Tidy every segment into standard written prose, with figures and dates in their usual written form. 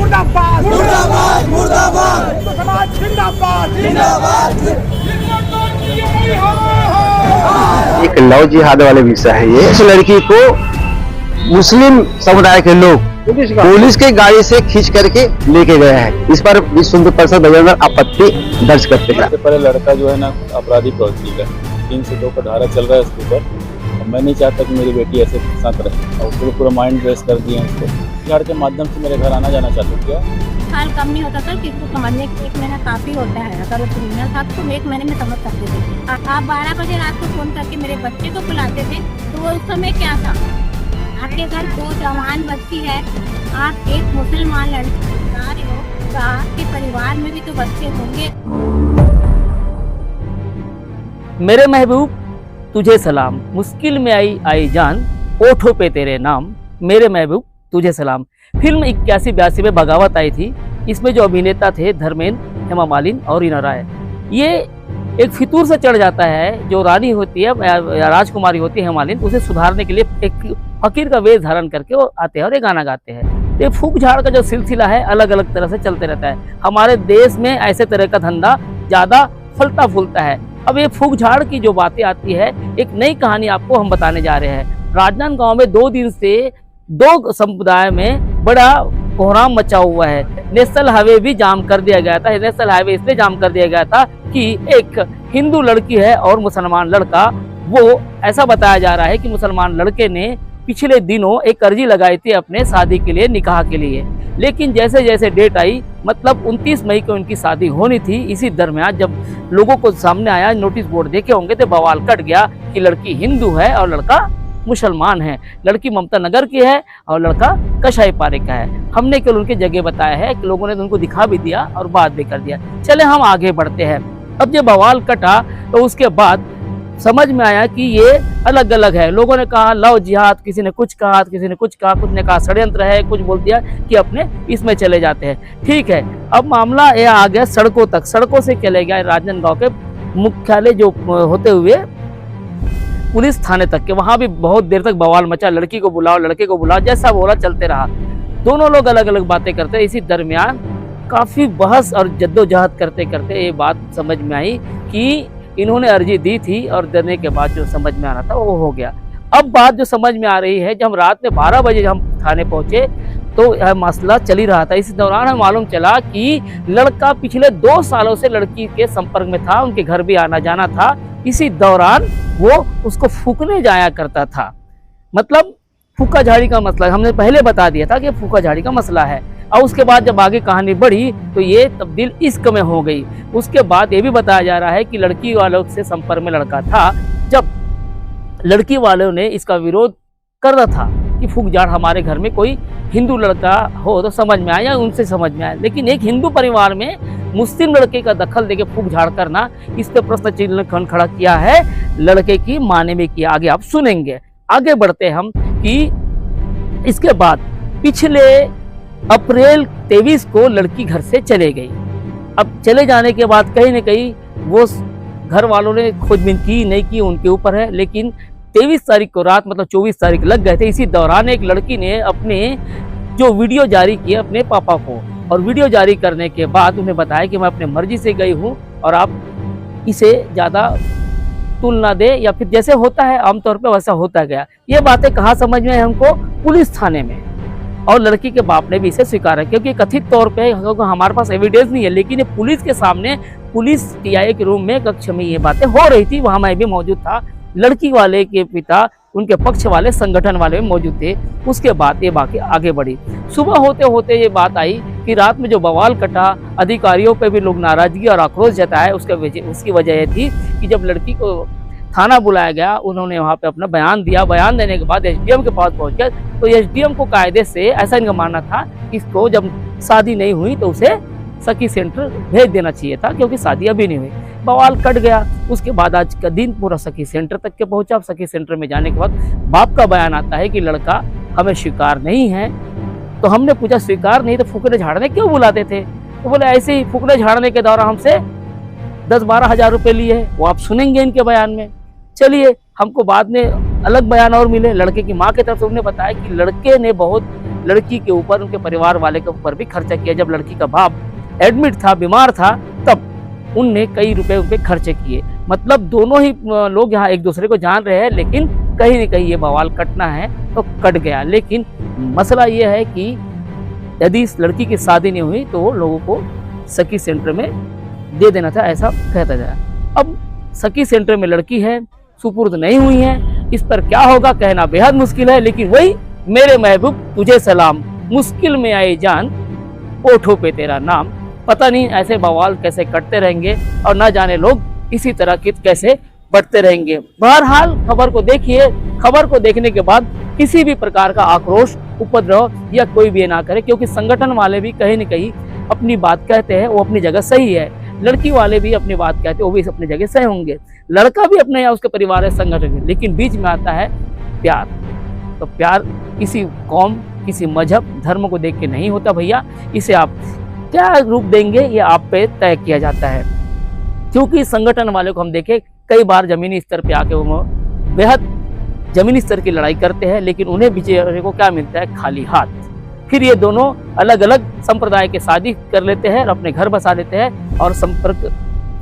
मुर्दाबाद मुर्दाबाद मुर्दाबाद हिंदू समाज जिंदाबाद जिंदाबाद। एक लव जिहाद वाले विषय है ये। इस लड़की को मुस्लिम समुदाय के लोग पुलिस के गाड़ी से खींच करके लेके गए हैं। इस पर विश्व हिंदू परिषद बजरंग दल आपत्ति दर्ज करते हैं। सबसे पहले लड़का जो है ना अपराधी प्रवृत्ति का 302 का धारा चल रहा है उसके ऊपर। मैं नहीं चाहता कि मेरी बेटी ऐसे साथ रहे और उसको पूरा माइंड ड्रेस कर दिए उसको। घर के माध्यम से मेरे घर आना जाना चाहते क्या साल कम नहीं होता सर, किसी को समझने के 1 महीना काफी होता है। अगर वो क्रिमिनल था तो 1 महीने में समझ सकते थे। आप 12 बजे रात को फोन करके मेरे बच्चे को बुलाते थे तो वो उस समय क्या था? आपके घर 2 जवान बच्ची है, आप एक मुसलमान लड़की बता रहे हो तो आपके परिवार में भी तो बच्चे होंगे। मेरे महबूब तुझे सलाम, मुश्किल में आई जान, ओठों पे तेरे नाम। मेरे महबूब तुझे सलाम फिल्म 81-82 में बगावत आई थी। इसमें जो अभिनेता थे धर्मेंद्र, हेमा मालिनी और रीना राय। ये एक फितूर से चढ़ जाता है, जो रानी होती है या राजकुमारी होती है हेमा मालिनी, उसे सुधारने के लिए एक फकीर का वेश धारण करके वो आते हैं और ये गाना गाते हैं। ये फूक झाड़ का जो सिलसिला है अलग अलग तरह से चलते रहता है। हमारे देश में ऐसे तरह का धंधा ज्यादा फलता फूलता है। अब ये फूक झाड़ की जो बातें आती है, एक नई कहानी आपको हम बताने जा रहे हैं। राजनांदगांव में 2 दिन से 2 समुदाय में बड़ा कोहराम मचा हुआ है। नेशनल हाईवे भी जाम कर दिया गया था। नेशनल हाईवे इसलिए जाम कर दिया गया था कि एक हिंदू लड़की है और मुसलमान लड़का, वो ऐसा बताया जा रहा है कि मुसलमान लड़के ने पिछले दिनों एक अर्जी लगाई थी अपने शादी के लिए, निकाह के लिए। लेकिन जैसे जैसे डेट आई, मतलब 29 मई को उनकी शादी होनी थी, इसी दरमियान जब लोगों को सामने आया, नोटिस बोर्ड देखे होंगे तो बवाल कट गया कि लड़की हिंदू है और लड़का मुसलमान है। लड़की ममता नगर की है और लड़का कशाई पारे का है। हमने केवल उनके जगह बताया है कि लोगों ने उनको दिखा भी दिया और बात भी कर दिया। चले हम आगे बढ़ते हैं। अब जब बवाल कटा तो उसके बाद समझ में आया कि ये अलग अलग है। लोगों ने कहा लव जिहाद, किसी ने कुछ कहा, किसी ने कुछ कहा, कुछ ने कहा षड्यंत्र है, कुछ बोल दिया कि अपने इसमें चले जाते हैं। ठीक है, अब मामला ये आ गया सड़कों तक। सड़कों से चले गया राजनांदगांव के मुख्यालय जो होते हुए पुलिस थाने तक के। वहां भी बहुत देर तक बवाल मचा, लड़की को बुलाओ, लड़के को बुलाओ, जैसा बोला चलते रहा। दोनों लोग अलग अलग बातें करते। इसी दरमियान काफी बहस और जद्दोजहद करते करते ये बात समझ में आई कि इन्होंने अर्जी दी थी और देने के बाद जो समझ में आना था वो हो गया। अब बात जो समझ में आ रही है, जब हम रात में 12 बजे हम थाने पहुंचे तो यह मसला चल ही रहा था। इस दौरान हमें मालूम चला कि लड़का पिछले 2 सालों से लड़की के संपर्क में था, उनके घर भी आना जाना था। इसी दौरान वो उसको फूकने जाया करता था। मतलब फूका झाड़ी का मसला हमने पहले बता दिया था कि फूका झाड़ी का मसला है। और उसके बाद जब आगे कहानी बढ़ी तो ये तब्दील इश्क में हो गई। उसके बाद ये भी बताया जा रहा है कि लड़की वालों से संपर्क में लड़का था। जब लड़की वालों ने इसका विरोध कर रहा था कि फूक झाड़ हमारे घर में कोई हिंदू लड़का हो तो समझ में आया, उनसे समझ में आया। लेकिन एक हिंदू परिवार में मुस्लिम लड़के का दखल देके फूक झाड़ करना, इस पे प्रश्न चिन्ह खड़ा किया है लड़के की मां ने भी किया। आगे आप सुनेंगे। आगे बढ़ते हम कि इसके बाद पिछले अप्रैल 23 को लड़की घर से चले गई। अब चले जाने के बाद कहीं न कहीं वो घर वालों ने खोजबीन की नहीं की उनके ऊपर है। लेकिन 23 तारीख को रात, मतलब 24 तारीख लग गए थे। इसी दौरान एक लड़की ने अपने जो वीडियो जारी किया अपने पापा को, और वीडियो जारी करने के बाद उन्हें बताया कि मैं अपने मर्जी से गई हूँ और आप इसे ज़्यादा तुलना दे, या फिर जैसे होता है आमतौर पे वैसा होता गया। ये बातें कहाँ समझ में आई हमको? पुलिस थाने में। और लड़की के बाप ने भी इसे स्वीकारा, क्योंकि कथित तौर पे हमारे पास एविडेंस नहीं है, लेकिन ये पुलिस के सामने पुलिस टीआई के रूम में कक्ष में ये बातें हो रही थी। वहां मैं भी मौजूद था। लड़की वाले के पिता उनके पक्ष वाले संगठन वाले मौजूद थे। उसके बाद ये बात आगे बढ़ी। सुबह होते होते ये बात आई कि रात में जो बवाल कटा, अधिकारियों पे भी लोग नाराजगी और आक्रोश जताए। उसकी वजह ये थी कि जब लड़की को थाना बुलाया गया, उन्होंने वहाँ पे अपना बयान दिया। बयान देने के बाद एसडीएम के पास पहुँच गए तो एसडीएम को कायदे से ऐसा इनका मानना था कि इसको जब शादी नहीं हुई तो उसे सखी सेंटर भेज देना चाहिए था, क्योंकि शादी अभी नहीं हुई। बवाल कट गया। उसके बाद आज का दिन पूरा सखी सेंटर तक के पहुंचा। सखी सेंटर में जाने के बाद बाप का बयान आता है कि लड़का हमें स्वीकार नहीं है। तो हमने पूछा स्वीकार नहीं तो फूकने झाड़ने क्यों बुलाते थे? तो बोले ऐसे ही फूकने झाड़ने के दौरान हमसे 10-12 हज़ार रुपये लिए। वो आप सुनेंगे इनके बयान में। चलिए, हमको बाद में अलग बयान और मिले। लड़के की माँ की तरफ से उन्होंने बताया कि लड़के ने बहुत लड़की के ऊपर, उनके परिवार वाले के ऊपर भी खर्चा किया। जब लड़की का बाप एडमिट था, बीमार था, तब उनने कई रुपए उन पे खर्चे किए। मतलब दोनों ही लोग यहाँ एक दूसरे को जान रहे हैं, लेकिन कहीं न कहीं ये बवाल कटना है तो कट गया। लेकिन मसला ये है कि यदि इस लड़की की शादी नहीं हुई तो लोगों को सखी सेंटर में दे देना था, ऐसा कहता जाए। अब सखी सेंटर में लड़की है, सुपुर्द नहीं हुई है, इस पर क्या होगा कहना बेहद मुश्किल है। लेकिन वही मेरे महबूब तुझे सलाम, मुश्किल में आई जान, ओठों पे तेरा नाम। पता नहीं ऐसे बवाल कैसे कटते रहेंगे और ना जाने लोग इसी तरह की कैसे बढ़ते रहेंगे। बहरहाल खबर को देखिए, खबर को देखने के बाद किसी भी प्रकार का आक्रोश, उपद्रव या कोई भी ना करे, क्योंकि संगठन वाले भी कहीं न कहीं अपनी बात कहते हैं, वो अपनी जगह सही है। लड़की वाले भी अपनी बात कहते हैं, वो भी अपनी जगह सही होंगे। लड़का भी अपने या उसके परिवार है, संगठन है, लेकिन बीच में आता है प्यार। तो प्यार किसी कौम, किसी मजहब, धर्म को देख के नहीं होता भैया। इसे आप क्या रूप देंगे ये आप पे तय किया जाता है। क्योंकि संगठन वाले को हम देखें कई बार जमीनी स्तर पे आके वो बेहद जमीनी स्तर की लड़ाई करते हैं, लेकिन उन्हें बेचारे को क्या मिलता है? खाली हाथ। फिर ये दोनों अलग अलग संप्रदाय के शादी कर लेते हैं और अपने घर बसा लेते हैं, और संपर्क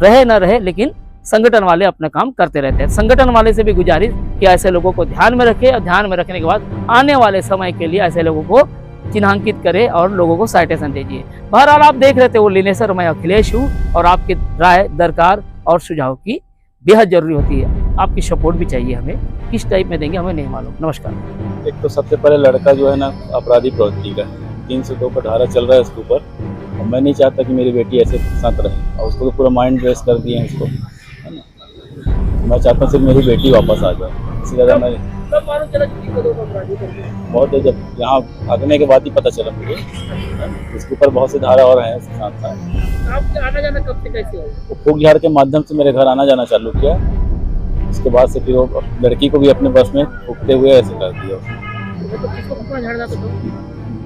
रहे ना रहे लेकिन संगठन वाले अपना काम करते रहते हैं। संगठन वाले से भी गुजारिश कि ऐसे लोगों को ध्यान में रखें, और ध्यान में रखने के बाद आने वाले समय के लिए ऐसे लोगों को चिन्हांकित करें और लोगों को साइटेशन दीजिए। बहरहाल आप देख रहे थे वो लिनेसर, मैं अखिलेश हूँ, और आपकी राय, दरकार और सुझाव की बेहद जरूरी होती है। आपकी सपोर्ट भी चाहिए हमें, किस टाइप में देंगे हमें नहीं मालूम। नमस्कार। एक तो सबसे पहले लड़का जो है ना अपराधी प्रवृत्ति का है, 302 का धारा चल रहा है उसके ऊपर, और मैं नहीं चाहता कि मेरी बेटी ऐसे साथ रहे, और उसको तो पूरा माइंड रेस्ट कर दिए हैं इसको, है ना। मैं चाहता हूँ सिर्फ मेरी बेटी वापस आ जाए, इससे ज़्यादा मैं बहुत है। जब यहाँ भागने के बाद ही पता चला मुझे, इसके ऊपर बहुत से धारा और हैं उसके साथ साथ। आपका आना जाना कब से कैसे हो? फूक झाड़ के माध्यम से मेरे घर आना जाना चालू किया, उसके बाद से फिर वो लड़की को भी अपने बस में फूकते हुए ऐसे कर दिया। तो किसको फूकना झाड़ना तो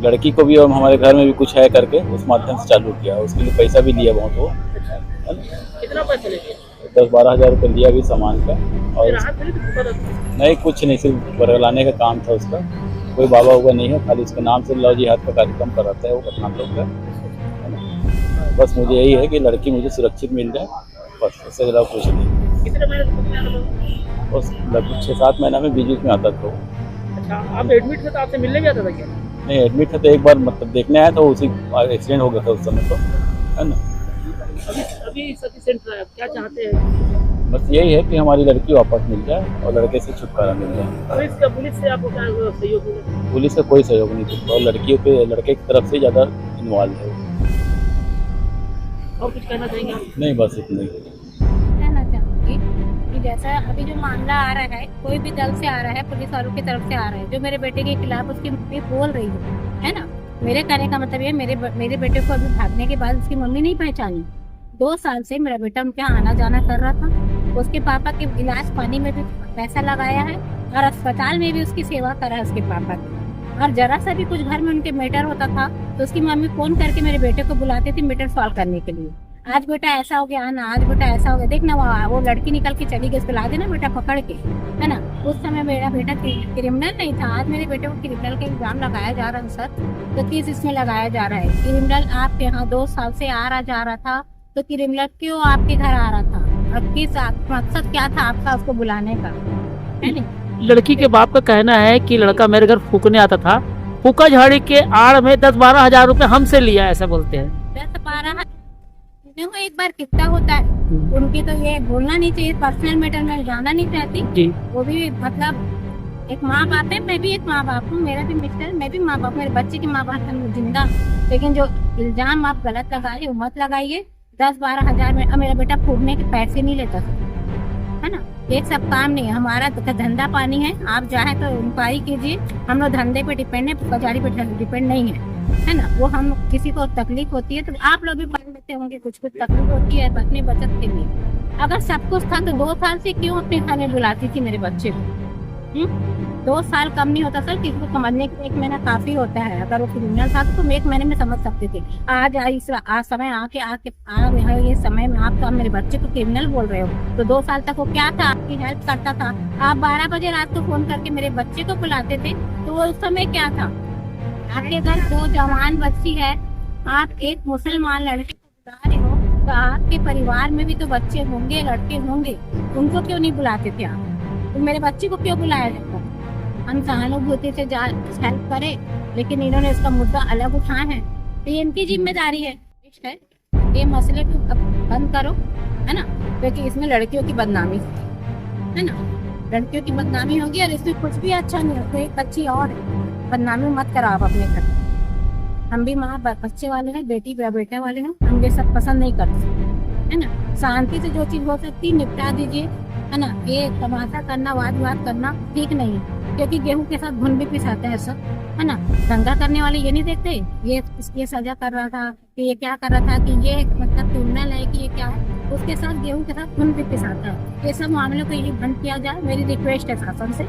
लड़की को भी और हमारे घर में भी कुछ है करके उस माध्यम से चालू किया। उसके लिए पैसा भी लिया बहुत, वो है ना। कितना पैसा लेके? 10-12 हज़ार रुपये लिया भी सामान का, और नहीं कुछ नहीं, सिर्फ बरगलाने का काम था उसका। कोई बाबा हुआ नहीं है, खाली उसके नाम से लव जिहाद का कार्यक्रम कराता है वो पठान लोग का, है ना। बस मुझे यही है कि लड़की मुझे सुरक्षित मिल जाए, बस इससे ज़्यादा कुछ नहीं। कितने महीने? बस लगभग 6-7 महीना में बीच में आता था। अच्छा, आप एडमिट थे तो आपसे मिलने भी आता था क्या? नहीं, एडमिट था तो एक बार मतलब देखने आया था, उसी एक्सीडेंट हो गया था उस समय तो, है ना। अभी सखी सेंटर है, क्या चाहते हैं? बस यही है कि हमारी लड़की वापस मिल जाए और लड़के से छुटकारा मिल जाए। पुलिस से आपको क्या सहयोग मिला? पुलिस का कोई सहयोग नहीं करता, और लड़के की तरफ से ज़्यादा इन्वॉल्व है। और कुछ कहना चाहेंगे आप? नहीं, बस इतना ही। कहना चाहूँगी कि जैसा अभी जो मामला आ रहा है, कोई भी दल से आ रहा है, पुलिस वालों की तरफ से आ रहा है, जो मेरे बेटे के खिलाफ उसकी मम्मी बोल रही है ना। मेरे कहने का मतलब ये, मेरे बेटे को अभी भागने के बाद उसकी मम्मी नहीं पहचानी। 2 साल से मेरा बेटा उनके यहाँ आना जाना कर रहा था। उसके पापा के इलाज पानी में भी पैसा लगाया है, और अस्पताल में भी उसकी सेवा करा है उसके पापा की। और जरा सा भी कुछ घर में उनके मैटर होता था तो उसकी मम्मी फोन करके मेरे बेटे को बुलाती थी मैटर सॉल्व करने के लिए। आज बेटा ऐसा हो गया ना, आज बेटा ऐसा हो गया, देखना वो लड़की निकल के चली गई, उसको ला देना बेटा पकड़ के, है ना। उस समय मेरा बेटा क्रिमिनल नहीं था। आज मेरे बेटे को क्रिमिनल का इल्जाम लगाया जा रहा है सर, तो किस इसमें लगाया जा रहा है? क्रिमिनल आपके यहाँ 2 साल से आ रहा जा रहा था, तो क्रिमिनल क्यों आपके घर आ रहा था, और किस मकसद क्या था आपका उसको बुलाने का, है नहीं? लड़की के बाप का कहना है कि लड़का मेरे घर फूकने आता था, फूका झाड़ी के आड़ में 10-12 हज़ार रुपए हमसे लिया, ऐसा बोलते हैं। 10-12 देखो एक बार कितना होता है। उनकी तो ये बोलना नहीं चाहिए, पर्सनल मैटर में जाना नहीं चाहती जी। वो भी मतलब एक माँ बाप है, मैं भी एक माँ बाप हूँ, मेरा भी मिस्टर, मैं भी माँ बाप, मेरे बच्चे की माँ बाप है जिंदा। लेकिन जो इल्जाम आप गलत लगाइए वो मत लगाइए। 10-12 हज़ार में मेरा बेटा फूकने के पैसे नहीं लेता, है ना। एक सब काम नहीं है, हमारा धंधा पानी है। आप चाहे तो इंक्वायरी कीजिए, हम लोग धंधे पे डिपेंड है, कचहरी पे डिपेंड नहीं है ना। वो हम किसी को तकलीफ होती है तो आप लोग भी पढ़ लेते होंगे, कुछ तकलीफ होती है अपनी बचत के लिए। अगर सब कुछ था तो 2 साल से क्यों अपने खाने बुलाती थी मेरे बच्चे को? 2 साल कम नहीं होता सर, किसी को समझने के 1 महीना काफी होता है। अगर वो क्रिमिनल था तो तुम 1 महीने में समझ सकते थे। आज समय ये समय में आप तो मेरे बच्चे को क्रिमिनल बोल रहे हो, तो 2 साल तक वो क्या था? आपकी हेल्प करता था। आप 12 बजे रात को फोन करके मेरे बच्चे को बुलाते थे, तो वो उस समय क्या था? आपके घर 2 जवान बच्ची है, आप एक मुसलमान लड़के को बुला रहे हो, तो आपके परिवार में भी तो बच्चे होंगे, लड़के होंगे, उनको क्यों नहीं बुलाते थे आप? तो मेरे बच्चे को क्यों बुलाया जाता? हम सहानुभूति से हेल्प करे, लेकिन इन्होंने इसका मुद्दा अलग उठाया है, तो ये इनकी जिम्मेदारी है। ये मसले को बंद करो, है ना, क्योंकि इसमें लड़कियों की बदनामी है ना, लड़कियों की बदनामी होगी और इसमें कुछ भी अच्छा नहीं है। तो एक बच्ची और है, बदनामी मत करो आप अपने घर। हम भी माँ बच्चे वाले हैं, बेटी बेटे वाले हैं, हम ये सब पसंद नहीं करते, है ना। शांति से जो चीज हो सकती निपटा दीजिए, है ना। ये तमाशा करना, वाद विवाद करना ठीक नहीं है, क्योंकि गेहूं के साथ घुन भी पिसाते हैं सब, है ना। दंगा करने वाले ये नहीं देखते ये सजा कर रहा था, कि ये क्या कर रहा था, कि ये मतलब क्रिमिनल है, कि ये क्या है, उसके साथ गेहूं के साथ घुन भी पिसाता है। ये सब मामलों को यही बंद किया जाए, मेरी रिक्वेस्ट है शासन से।